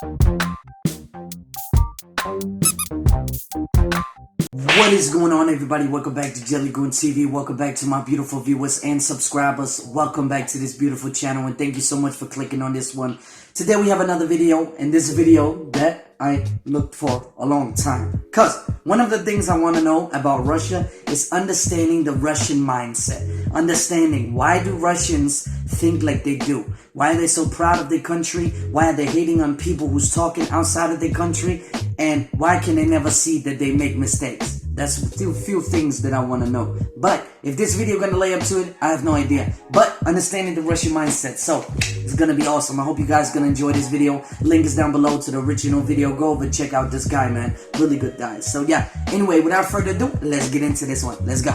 What is going on, everybody? Welcome back to JellyGoonTv. Welcome back to my beautiful viewers and subscribers. Welcome back to this beautiful channel, and thank you so much for clicking on this one. Today we have another video, and this video that I looked for a long time. Because one of the things I want to know about Russia is understanding the Russian mindset. Understanding why do Russians think like they do? Why are they so proud of their country? Why are they hating on people who's talking outside of their country? And why can they never see that they make mistakes? That's a few things that I want to know. But if this video gonna lay up to it, I have no idea. But understanding the Russian mindset, so it's gonna be awesome. I hope you guys gonna enjoy this video. Link is down below to the original video. Go over, check out this guy, man. Really good guy. So yeah, anyway, without further ado, let's get into this one. Let's go.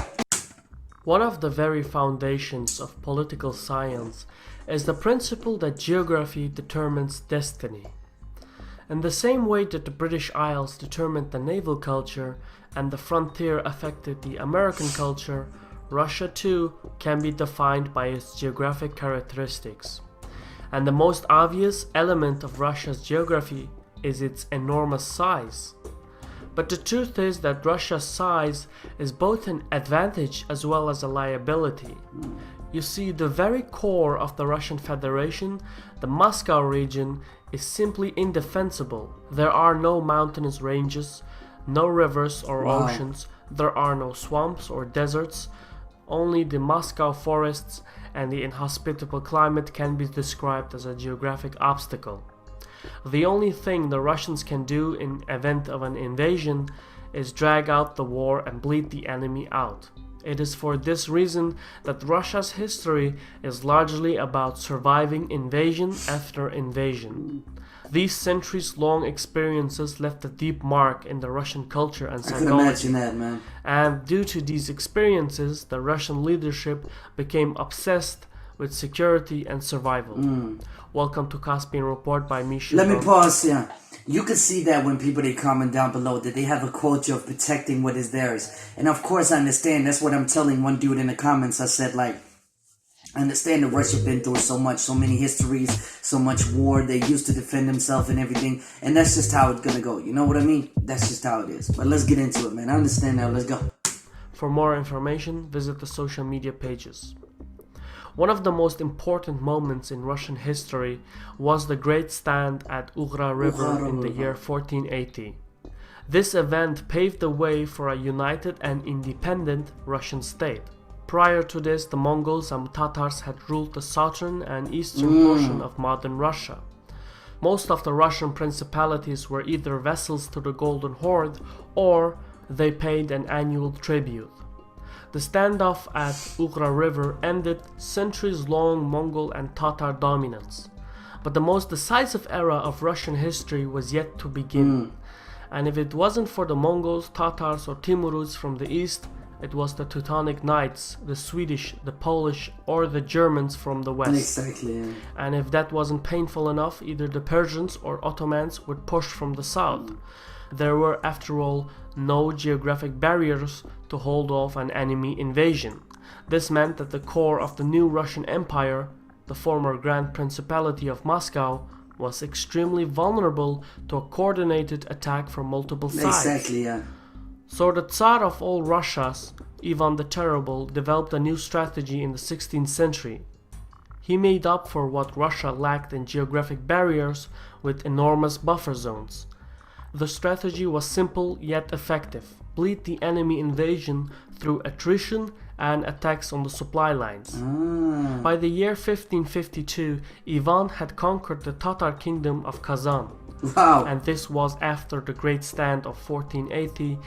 One of the very foundations of political science is the principle that geography determines destiny. In the same way that the British Isles determined the naval culture and the frontier affected the American culture, Russia too can be defined by its geographic characteristics. And the most obvious element of Russia's geography is its enormous size. But the truth is that Russia's size is both an advantage as well as a liability. You see, the very core of the Russian Federation, the Moscow region, is simply indefensible. There are no mountainous ranges, no rivers or oceans, there are no swamps or deserts. Only the Moscow forests and the inhospitable climate can be described as a geographic obstacle. The only thing the Russians can do in event of an invasion is drag out the war and bleed the enemy out. It is for this reason that Russia's history is largely about surviving invasion after invasion. These centuries-long experiences left a deep mark in the Russian culture and psychology. I can imagine that, man. And due to these experiences, the Russian leadership became obsessed with security and survival. Welcome to Caspian Report by me, Let me pause here. You can see that when people, they comment down below that they have a culture of protecting what is theirs. And of course I understand. That's what I'm telling one dude in the comments. I said, like, I understand that Russia been through so much, so many histories, so much war. They used to defend themselves and everything. And that's just how it's gonna go. You know what I mean? That's just how it is. But let's get into it, man. I understand now. Let's go. For more information, visit the social media pages. One of the most important moments in Russian history was the Great Stand at Ugra River in the year 1480. This event paved the way for a united and independent Russian state. Prior to this, the Mongols and Tatars had ruled the southern and eastern portion of modern Russia. Most of the Russian principalities were either vassals to the Golden Horde or they paid an annual tribute. The standoff at Ugra River ended centuries-long Mongol and Tatar dominance. But the most decisive era of Russian history was yet to begin. And if it wasn't for the Mongols, Tatars or Timurids from the east, it was the Teutonic Knights, the Swedish, the Polish or the Germans from the west. Exactly, yeah. And if that wasn't painful enough, either the Persians or Ottomans would push from the south. There were, after all, no geographic barriers to hold off an enemy invasion. This meant that the core of the new Russian Empire, the former Grand Principality of Moscow, was extremely vulnerable to a coordinated attack from multiple sides. Exactly, yeah. So the Tsar of all Russias, Ivan the Terrible, developed a new strategy in the 16th century. He made up for what Russia lacked in geographic barriers with enormous buffer zones. The strategy was simple yet effective. Bleed the enemy invasion through attrition and attacks on the supply lines. By the year 1552, Ivan had conquered the Tatar kingdom of Kazan. And this was after the Great Stand of 1480,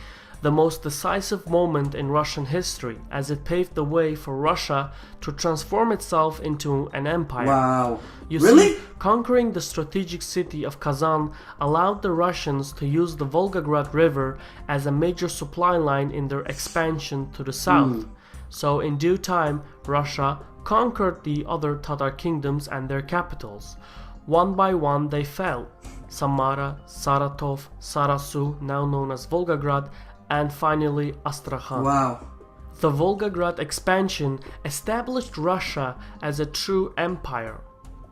the most decisive moment in Russian history, as it paved the way for Russia to transform itself into an empire. You see, conquering the strategic city of Kazan allowed the Russians to use the Volgograd River as a major supply line in their expansion to the south. So in due time, Russia conquered the other Tatar kingdoms and their capitals. One by one they fell. Samara, Saratov, Sarasu, now known as Volgograd, and finally Astrakhan. The Volgograd expansion established Russia as a true empire.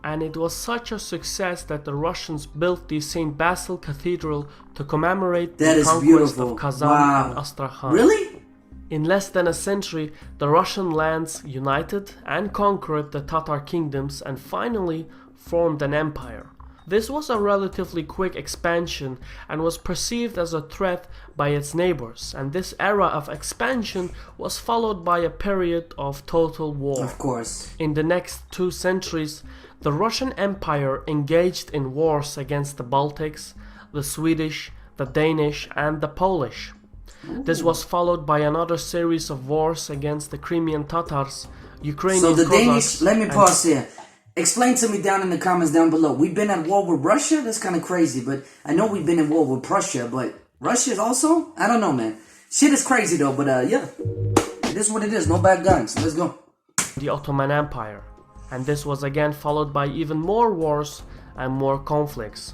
and it was such a success that the Russians built the St. Basil Cathedral to commemorate the conquest of Kazan and Astrakhan. Really? In less than a century, the Russian lands united and conquered the Tatar kingdoms and finally formed an empire. This was a relatively quick expansion and was perceived as a threat by its neighbors, and this era of expansion was followed by a period of total war. Of course. In the next 2 centuries, the Russian Empire engaged in wars against the Baltics, the Swedish, the Danish, and the Polish. This was followed by another series of wars against the Crimean Tatars, Ukrainian So the Cossacks, Danish, let me pause here. Explain to me down in the comments down below. We've been at war with Russia? That's kind of crazy, but I know we've been in war with Prussia, but Russia also? I don't know, man. Shit is crazy though, but yeah. It is what it is. No bad guns. Let's go. The Ottoman Empire. And this was again followed by even more wars and more conflicts.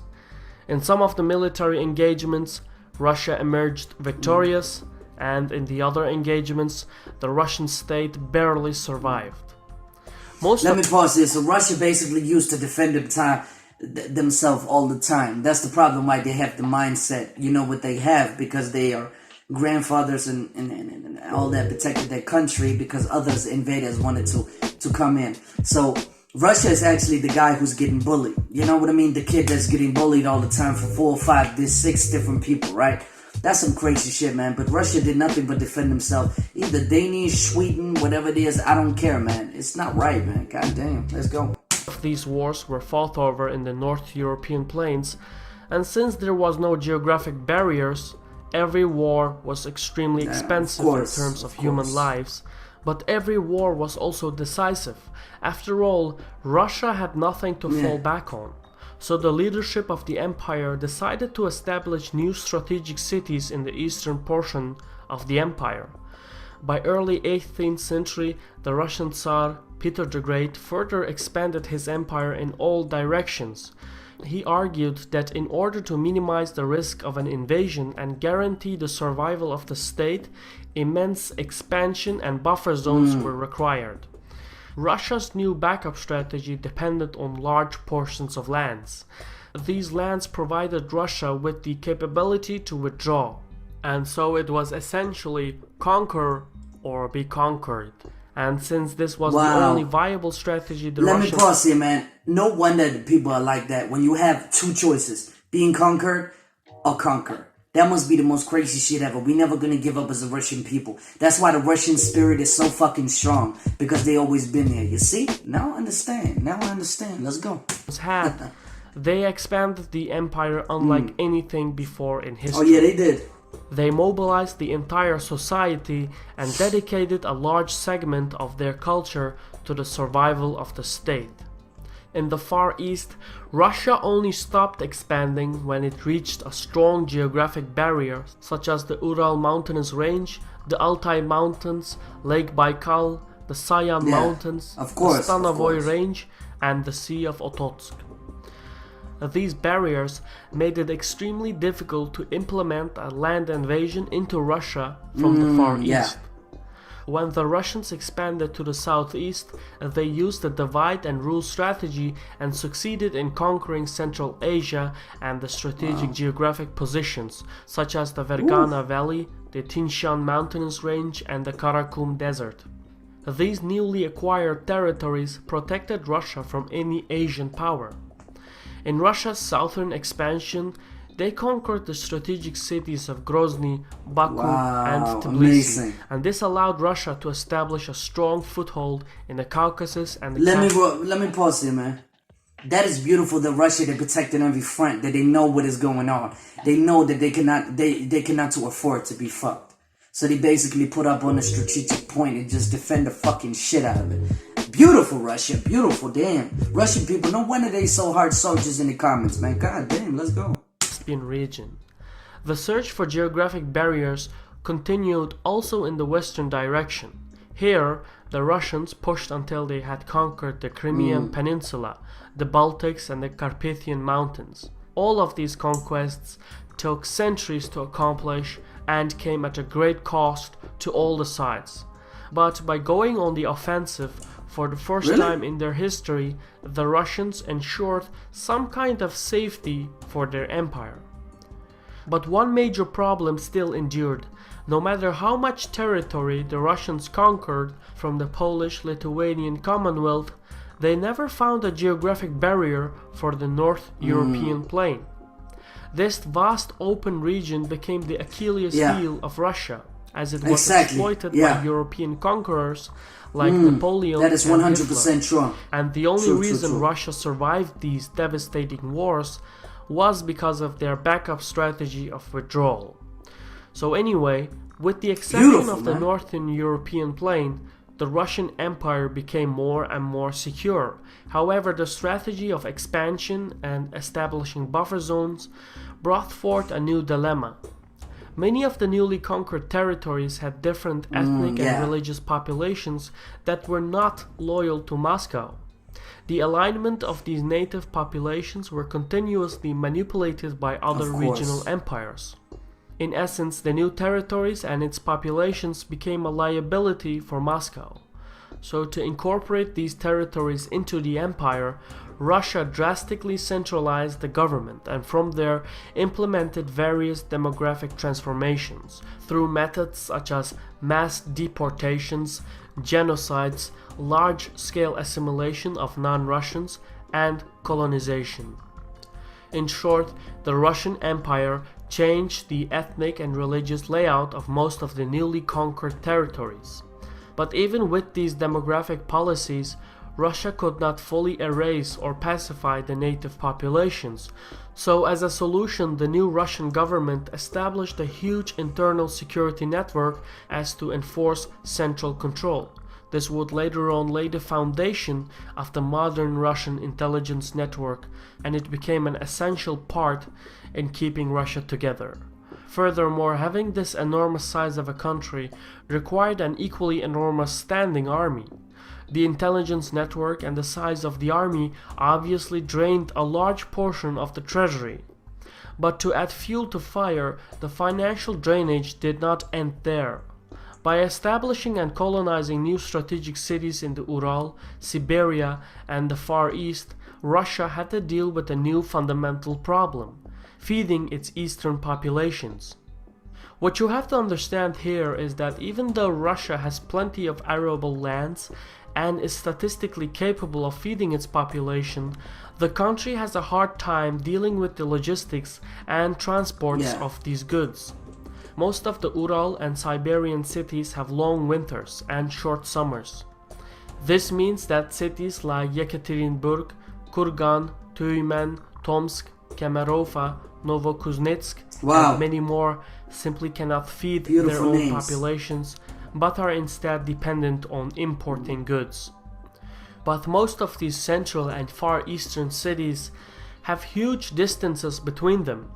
In some of the military engagements, Russia emerged victorious, and in the other engagements, the Russian state barely survived. Let me pause this. So Russia basically used to defend themselves all the time. That's the problem why they have the mindset, you know, what they have, because they are grandfathers and all that protected their country because others invaders wanted to come in. So Russia is actually the guy who's getting bullied. You know what I mean? The kid that's getting bullied all the time for 4, 5, 6 different people, right? That's some crazy shit, man. But Russia did nothing but defend themselves. Either Danish, Sweden, whatever it is, I don't care, man. It's not right, man. God damn. Let's go. These wars were fought over in the North European plains, and since there was no geographic barriers, every war was extremely expensive in terms of human lives. But every war was also decisive. After all, Russia had nothing to fall back on. So the leadership of the empire decided to establish new strategic cities in the eastern portion of the empire. By early 18th century, the Russian Tsar Peter the Great further expanded his empire in all directions. He argued that in order to minimize the risk of an invasion and guarantee the survival of the state, immense expansion and buffer zones were required. Russia's new backup strategy depended on large portions of lands. These lands provided Russia with the capability to withdraw, and so it was essentially conquer or be conquered. And since this was the only viable strategy, Let me pause here, man. No wonder the people are like that. When you have 2 choices, being conquered or conquer. That must be the most crazy shit ever. We never gonna give up as a Russian people. That's why the Russian spirit is so fucking strong. Because they always been there. You see? Now I understand. Let's go. They expanded the empire unlike anything before in history. Oh yeah, they did. They mobilized the entire society and dedicated a large segment of their culture to the survival of the state. In the Far East, Russia only stopped expanding when it reached a strong geographic barrier such as the Ural Mountainous Range, the Altai Mountains, Lake Baikal, the Sayan Mountains, the Stanovoy Range, and the Sea of Okhotsk. These barriers made it extremely difficult to implement a land invasion into Russia from the Far East. When the Russians expanded to the southeast, they used a divide and rule strategy and succeeded in conquering Central Asia and the strategic geographic positions such as the Fergana Valley, the Tinshan Mountainous Range, and the Karakum Desert. These newly acquired territories protected Russia from any Asian power. In Russia's southern expansion, they conquered the strategic cities of Grozny, Baku, and Tbilisi, and this allowed Russia to establish a strong foothold in the Caucasus and the Let me pause here, man. That is beautiful that Russia, they protect on every front, that they know what is going on. They know that they cannot afford to be fucked. So they basically put up on a strategic point and just defend the fucking shit out of it. Beautiful, Russia. Beautiful, damn. Russian people, no wonder they so hard soldiers in the comments, man. God damn, let's go. Region. The search for geographic barriers continued also in the western direction. Here, the Russians pushed until they had conquered the Crimean Peninsula, the Baltics, and the Carpathian Mountains. All of these conquests took centuries to accomplish and came at a great cost to all the sides. But by going on the offensive, For the first Really? time in their history, the Russians ensured some kind of safety for their empire. But one major problem still endured. No matter how much territory the Russians conquered from the Polish-Lithuanian Commonwealth, they never found a geographic barrier for the North European plain. This vast open region became the Achilles heel of Russia, as it was exploited by European conquerors like Napoleon that is 100% true. And the only reason Russia survived these devastating wars was because of their backup strategy of withdrawal. So anyway, with the exception of the Northern European plain, the Russian Empire became more and more secure. However, the strategy of expansion and establishing buffer zones brought forth a new dilemma. Many of the newly conquered territories had different ethnic and religious populations that were not loyal to Moscow. The alignment of these native populations were continuously manipulated by other regional empires. In essence, the new territories and its populations became a liability for Moscow. So to incorporate these territories into the empire, Russia drastically centralized the government and from there implemented various demographic transformations through methods such as mass deportations, genocides, large-scale assimilation of non-Russians, and colonization. In short, the Russian Empire changed the ethnic and religious layout of most of the newly conquered territories. But even with these demographic policies, Russia could not fully erase or pacify the native populations. So as a solution, the new Russian government established a huge internal security network as to enforce central control. This would later on lay the foundation of the modern Russian intelligence network, and it became an essential part in keeping Russia together. Furthermore, having this enormous size of a country required an equally enormous standing army. The intelligence network and the size of the army obviously drained a large portion of the treasury. But to add fuel to fire, the financial drainage did not end there. By establishing and colonizing new strategic cities in the Ural, Siberia, and the Far East, Russia had to deal with a new fundamental problem: feeding its eastern populations. What you have to understand here is that even though Russia has plenty of arable lands and is statistically capable of feeding its population, the country has a hard time dealing with the logistics and transports of these goods. Most of the Ural and Siberian cities have long winters and short summers. This means that cities like Yekaterinburg, Kurgan, Tyumen, Tomsk, Kemerovo, Novokuznetsk, and many more simply cannot feed their own populations, but are instead dependent on importing goods. But most of these central and far eastern cities have huge distances between them.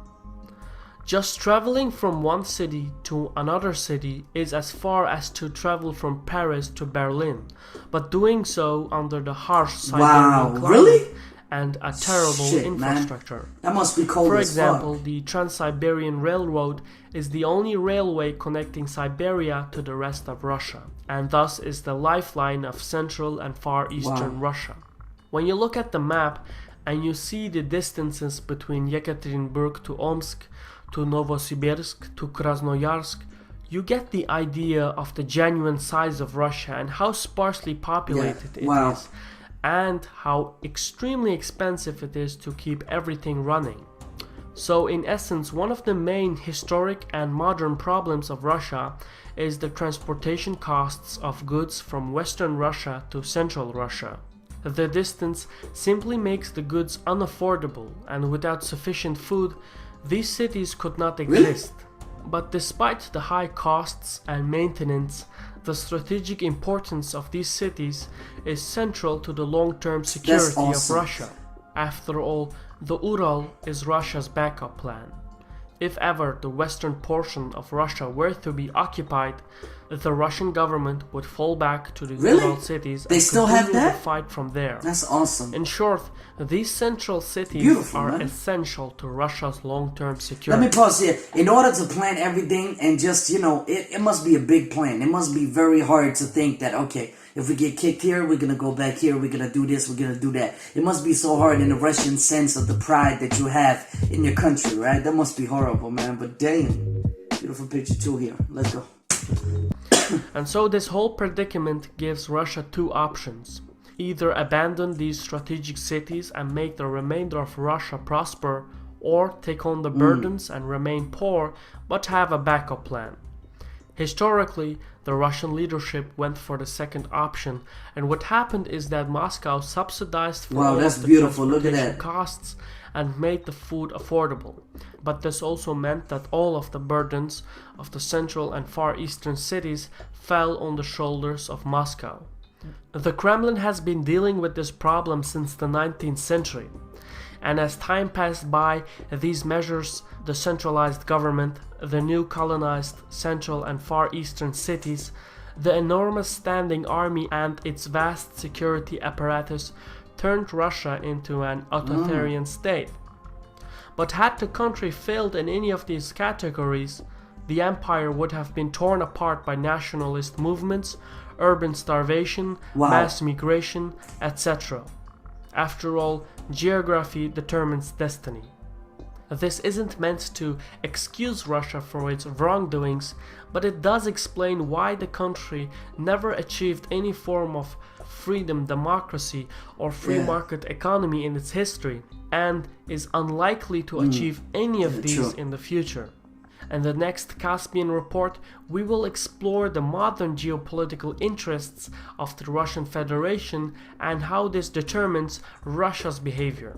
Just traveling from one city to another city is as far as to travel from Paris to Berlin, but doing so under the harsh Siberian climate and a terrible infrastructure. Man. That must be cold. For example, the Trans-Siberian Railroad is the only railway connecting Siberia to the rest of Russia, and thus is the lifeline of central and far eastern Russia. When you look at the map and you see the distances between Yekaterinburg to Omsk, to Novosibirsk, to Krasnoyarsk, you get the idea of the genuine size of Russia and how sparsely populated it is, and how extremely expensive it is to keep everything running. So in essence, one of the main historic and modern problems of Russia is the transportation costs of goods from Western Russia to Central Russia. The distance simply makes the goods unaffordable, and without sufficient food, these cities could not exist. But despite the high costs and maintenance, the strategic importance of these cities is central to the long-term security of Russia. After all, the Ural is Russia's backup plan. If ever the western portion of Russia were to be occupied, the Russian government would fall back to the Really? Ural cities They and still have continue the that? fight from there. That's awesome. In short, these central cities Beautiful, are man. essential to Russia's long-term Let security. me pause here. In order to plan everything and just, it must be a big plan. It must be very hard to think that, okay, if we get kicked here, we're going to go back here, we're going to do this, we're going to do that. It must be so hard in the Russian sense of the pride that you have in your country, right? That must be horrible, man. But damn, beautiful picture too here. Let's go. And so this whole predicament gives Russia two options. Either abandon these strategic cities and make the remainder of Russia prosper, or take on the burdens and remain poor, but have a backup plan. Historically, the Russian leadership went for the second option, and what happened is that Moscow subsidized for Wow, all that's of the beautiful. Look at transportation that. costs and made the food affordable. But this also meant that all of the burdens of the central and far eastern cities fell on the shoulders of Moscow. The Kremlin has been dealing with this problem since the 19th century. And as time passed by, these measures, the centralized government, the new colonized central and far eastern cities, the enormous standing army and its vast security apparatus turned Russia into an authoritarian state. But had the country failed in any of these categories, the empire would have been torn apart by nationalist movements, urban starvation, mass migration, etc. After all, geography determines destiny. This isn't meant to excuse Russia for its wrongdoings, but it does explain why the country never achieved any form of freedom, democracy, or free market economy in its history, and is unlikely to achieve any of these in the future. In the next Caspian report, we will explore the modern geopolitical interests of the Russian Federation and how this determines Russia's behavior.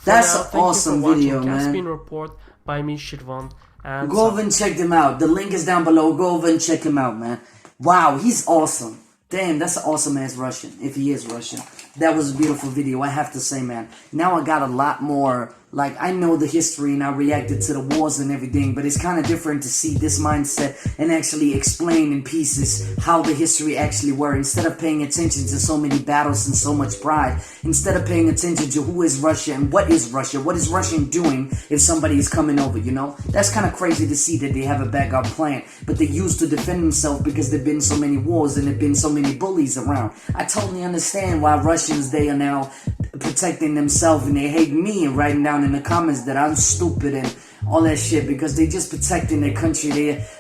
That's now, an awesome video, man. Caspian report by me, Shirvan. And go over and check them out. The link is down below. Go over and check him out, man. Wow, he's awesome. Damn, that's an awesome ass Russian, if he is Russian. That was a beautiful video, I have to say, man. Now I got a lot more, like, I know the history and I reacted to the wars and everything, but it's kind of different to see this mindset and actually explain in pieces how the history actually were, instead of paying attention to so many battles and so much pride, instead of paying attention to who is Russia and what is Russia doing if somebody is coming over, you know? That's kind of crazy to see that they have a backup plan, but they used to defend themselves because there've been so many wars and there've been so many bullies around. I totally understand why Russians, they are now protecting themselves and they hate me and writing down in the comments that I'm stupid and all that shit, because they just protecting their country.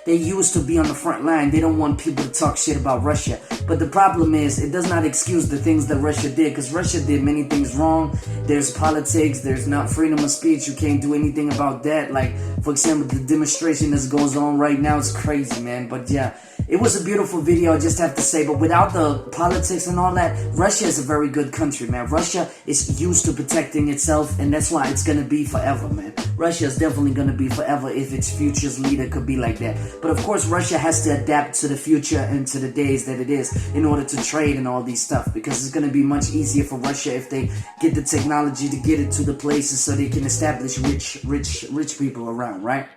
They used to be on the front line. They don't want people to talk shit about Russia. But the problem is, it does not excuse the things that Russia did, because Russia did many things wrong. There's politics, there's not freedom of speech. You can't do anything about that. Like, for example, the demonstration that goes on right now is crazy, man. But yeah, it was a beautiful video, I just have to say. But without the politics and all that, Russia is a very good country, man. Russia is used to protecting itself, and that's why it's gonna be forever, man. Russia is definitely gonna be forever if its future's leader could be like that. But of course, Russia has to adapt to the future and to the days that it is in order to trade and all these stuff, because it's gonna be much easier for Russia if they get the technology to get it to the places so they can establish rich people around, right?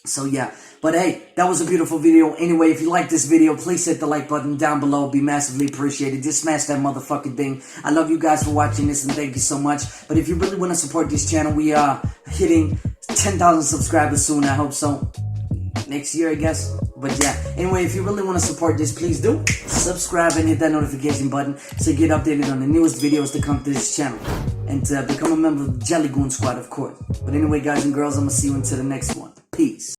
So yeah, but hey, that was a beautiful video. Anyway, if you like this video, please hit the like button down below. Be massively appreciated. Just smash that motherfucking thing. I love you guys for watching this and thank you so much. But if you really want to support this channel, we are hitting 10,000 subscribers soon. I hope so. Next year, I guess. But yeah, anyway, if you really want to support this, please do subscribe and hit that notification button so you get updated on the newest videos to come to this channel. And become a member of the JellyGoon squad, of course. But anyway, guys and girls, I'm going to see you until the next one. Peace.